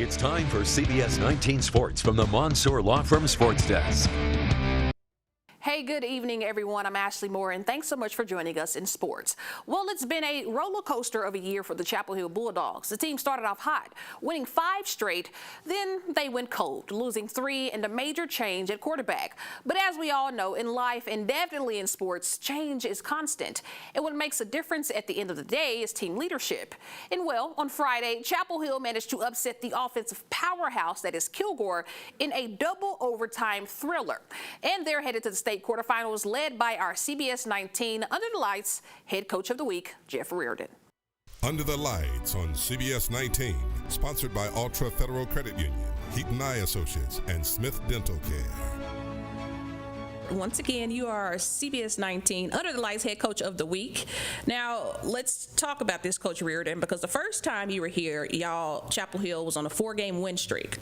It's time for CBS 19 Sports from the Mansour Law Firm Sports Desk. Hey, good evening, everyone. I'm Ashley Moore, and thanks so much for joining us in sports. Well, it's been a roller coaster of a year for the Chapel Hill Bulldogs. The team started off hot, winning 5 straight, then they went cold, losing 3 and a major change at quarterback. But as we all know, in life and definitely in sports, change is constant. And what makes a difference at the end of the day is team leadership. And well, on Friday, Chapel Hill managed to upset the offensive powerhouse that is Kilgore in a double overtime thriller. And they're headed to the state quarterfinals led by our CBS 19 Under the Lights head coach of the week, Jeff Riordan. Under the Lights on CBS 19, sponsored by Ultra Federal Credit Union, Heaton Eye Associates, and Smith Dental Care. Once again, you are our CBS 19 Under the Lights head coach of the week. Now, let's talk about this, Coach Riordan, because the first time you were here, Chapel Hill was on a 4-game win streak.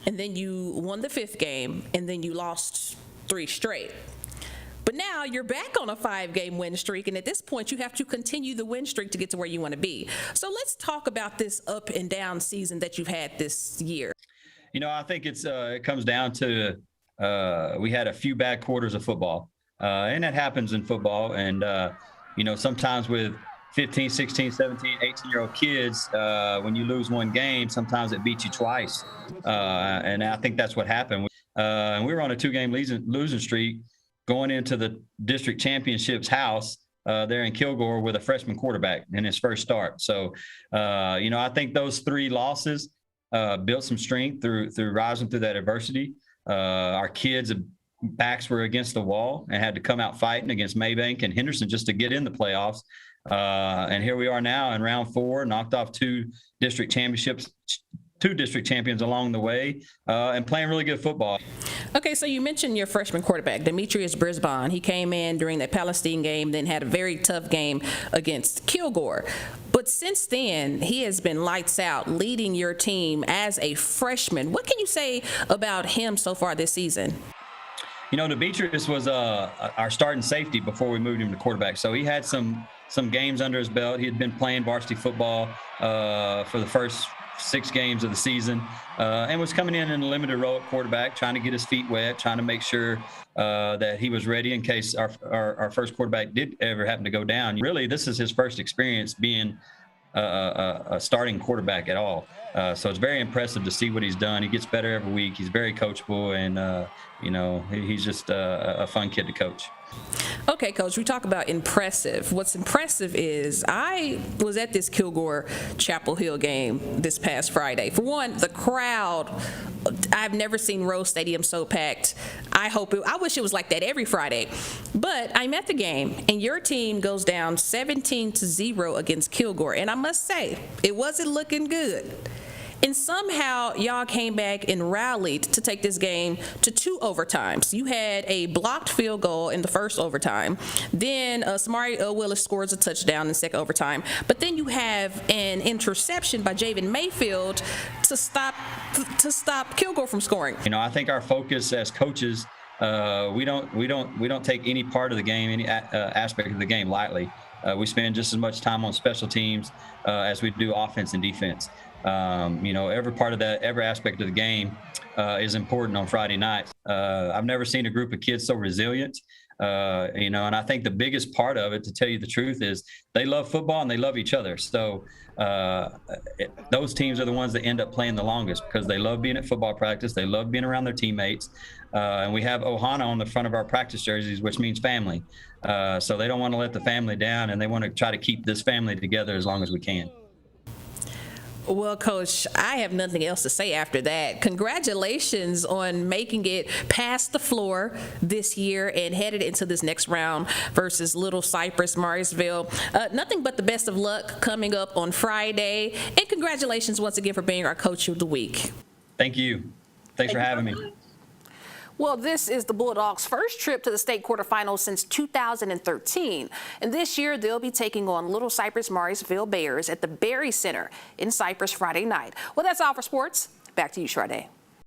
And then you won the 5th game, and then you lost 3 straight. But now you're back on a 5-game win streak, and at this point you have to continue the win streak to get to where you want to be. So let's talk about this up and down season that you've had this year. You know, I think it comes down to we had a few bad quarters of football, and that happens in football. And, you know, sometimes with 15, 16, 17, 18-year-old kids, when you lose one game, sometimes it beats you twice. And I think that's what happened. And we were on a 2-game losing streak going into the district championships house there in Kilgore with a freshman quarterback in his first start. So, you know, I think those 3 losses built some strength through rising through that adversity. Our kids' backs were against the wall and had to come out fighting against Maybank and Henderson just to get in the playoffs. And here we are now in round 4, knocked off 2 district champions along the way, and playing really good football. Okay, so you mentioned your freshman quarterback, Demetrius Brisbane. He came in during that Palestine game, then had a very tough game against Kilgore. But since then, he has been lights out, leading your team as a freshman. What can you say about him so far this season? You know, Demetrius was our starting safety before we moved him to quarterback. So he had some games under his belt. He had been playing varsity football for the first 6 games of the season, and was coming in a limited role at quarterback, trying to get his feet wet, trying to make sure that he was ready in case our first quarterback did ever happen to go down. Really, this is his first experience being a starting quarterback at all. So it's very impressive to see what he's done. He gets better every week. He's very coachable, and you know, he's just a fun kid to coach. Okay, Coach, we talk about impressive. What's impressive is I was at this Kilgore Chapel Hill game this past Friday. For one, the crowd, I've never seen Rose Stadium so packed. I wish it was like that every Friday. But I'm at the game, and your team goes down 17-0 against Kilgore. And I must say, it wasn't looking good. And somehow y'all came back and rallied to take this game to 2 overtimes. You had a blocked field goal in the first overtime. Then Samari Willis scores a touchdown in the second overtime. But then you have an interception by Javen Mayfield to stop Kilgore from scoring. You know, I think our focus as coaches, we don't take any part of the game, any aspect of the game lightly. We spend just as much time on special teams as we do offense and defense. You know, every part of that, every aspect of the game is important on Friday nights. I've never seen a group of kids so resilient, you know, and I think the biggest part of it, to tell you the truth, is they love football and they love each other. So those teams are the ones that end up playing the longest because they love being at football practice. They love being around their teammates. And we have Ohana on the front of our practice jerseys, which means family. So they don't want to let the family down, and they want to try to keep this family together as long as we can. Well, Coach, I have nothing else to say after that. Congratulations on making it past the floor this year and headed into this next round versus Little Cypress, Morrisville. Nothing but the best of luck coming up on Friday. And congratulations once again for being our Coach of the Week. Thank you. Thanks for having me. Well, this is the Bulldogs' first trip to the state quarterfinals since 2013. And this year, they'll be taking on Little Cypress Morrisville Bears at the Berry Center in Cypress Friday night. Well, that's all for sports. Back to you, Sade.